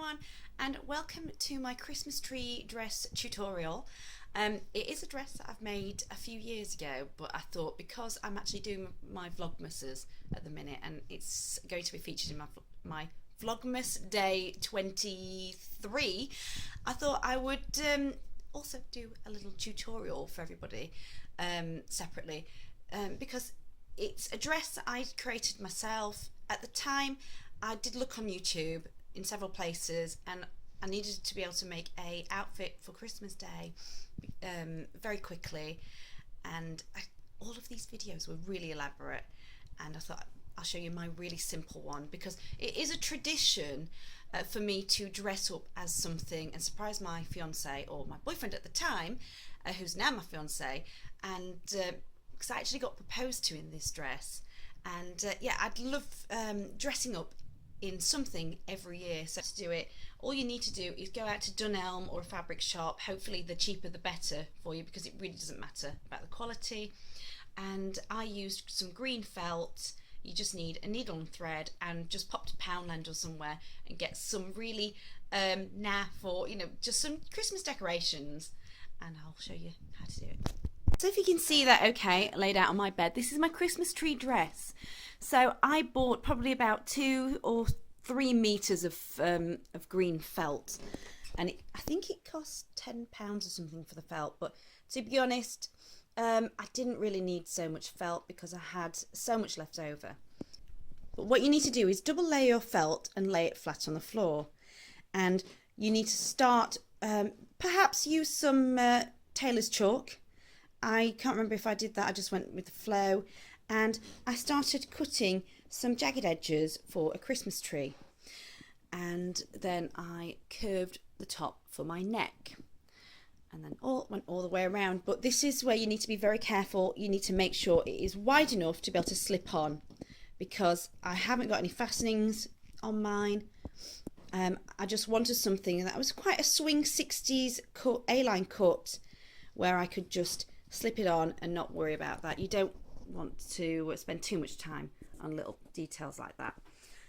everyone, and welcome to my Christmas tree dress tutorial. It is a dress that I've made a few years ago, but I thought because I'm actually doing my Vlogmases at the minute and it's going to be featured in my Vlogmas Day 23, I thought I would also do a little tutorial for everybody separately because it's a dress that I created myself. At the time I did look on YouTube in several places and I needed to be able to make a outfit for Christmas Day very quickly, and all of these videos were really elaborate, and I thought I'll show you my really simple one because it is a tradition for me to dress up as something and surprise my fiance, or my boyfriend at the time, who's now my fiance, and because I actually got proposed to in this dress. And yeah, I'd love dressing up in something every year. So to do it, all you need to do is go out to Dunelm or a fabric shop. Hopefully the cheaper the better for you, because it really doesn't matter about the quality. And I used some green felt. You just need a needle and thread, and just pop to Poundland or somewhere and get some really naff, or just some Christmas decorations, and I'll show you how to do it. So if you can see that okay laid out on my bed, this is my Christmas tree dress. So I bought probably about 2 or 3 meters of green felt, and I think it cost £10 or something for the felt, but to be honest, I didn't really need so much felt because I had so much left over. But what you need to do is double layer your felt and lay it flat on the floor, and you need to start, perhaps use some tailor's chalk. I can't remember if I did that, I just went with the flow, and I started cutting some jagged edges for a Christmas tree, and then I curved the top for my neck, and then went all the way around. But this is where you need to be very careful. You need to make sure it is wide enough to be able to slip on, because I haven't got any fastenings on mine. I just wanted something that was quite a swing 60s cut, A-line cut, where I could just slip it on and not worry about that. You don't want to spend too much time on little details like that.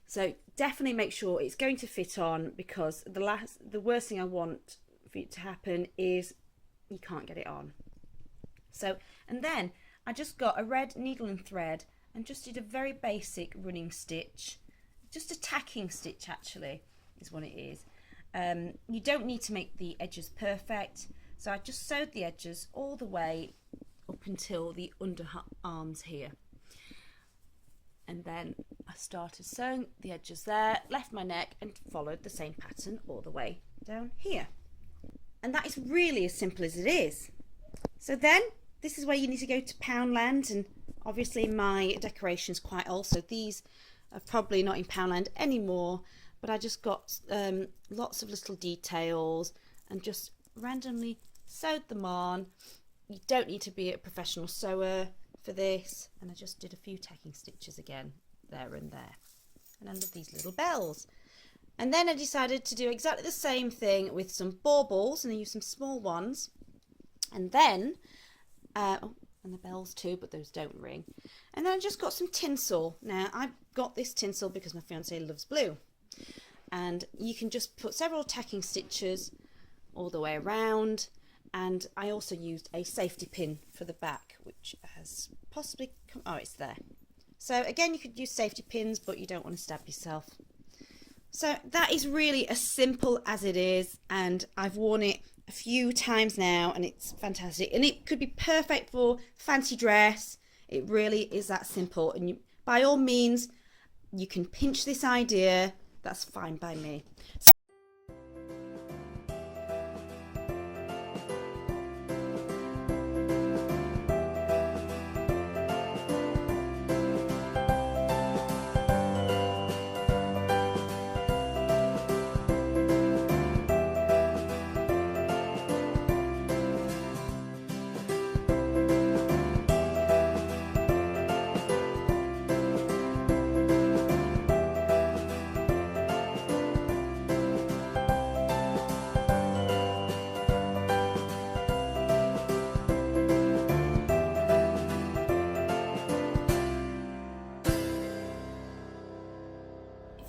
So definitely make sure it's going to fit on, because the worst thing I want for it to happen is you can't get it on. So, and then I just got a red needle and thread and just did a very basic running stitch, just a tacking stitch actually is what it is. You don't need to make the edges perfect. So I just sewed the edges all the way up until the underarms here. And then I started sewing the edges there, left my neck, and followed the same pattern all the way down here. And that is really as simple as it is. So then this is where you need to go to Poundland, and obviously my decoration is quite old, so these are probably not in Poundland anymore, but I just got lots of little details and just randomly sewed them on. You don't need to be a professional sewer for this, and I just did a few tacking stitches again there and there. And I love these little bells. And then I decided to do exactly the same thing with some baubles, and I used some small ones, and then and the bells too, but those don't ring. And then I just got some tinsel. Now I got this tinsel because my fiance loves blue, and you can just put several tacking stitches all the way around. And I also used a safety pin for the back, which has possibly come, oh, it's there. So again, you could use safety pins, but you don't want to stab yourself. So that is really as simple as it is, and I've worn it a few times now and it's fantastic, and it could be perfect for fancy dress. It really is that simple, and by all means you can pinch this idea, that's fine by me.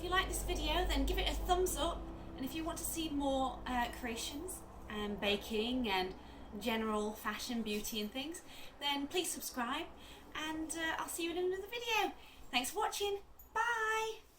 If you like this video, then give it a thumbs up And if you want to see more creations and baking and general fashion, beauty and things, then please subscribe, and I'll see you in another video. Thanks for watching. Bye!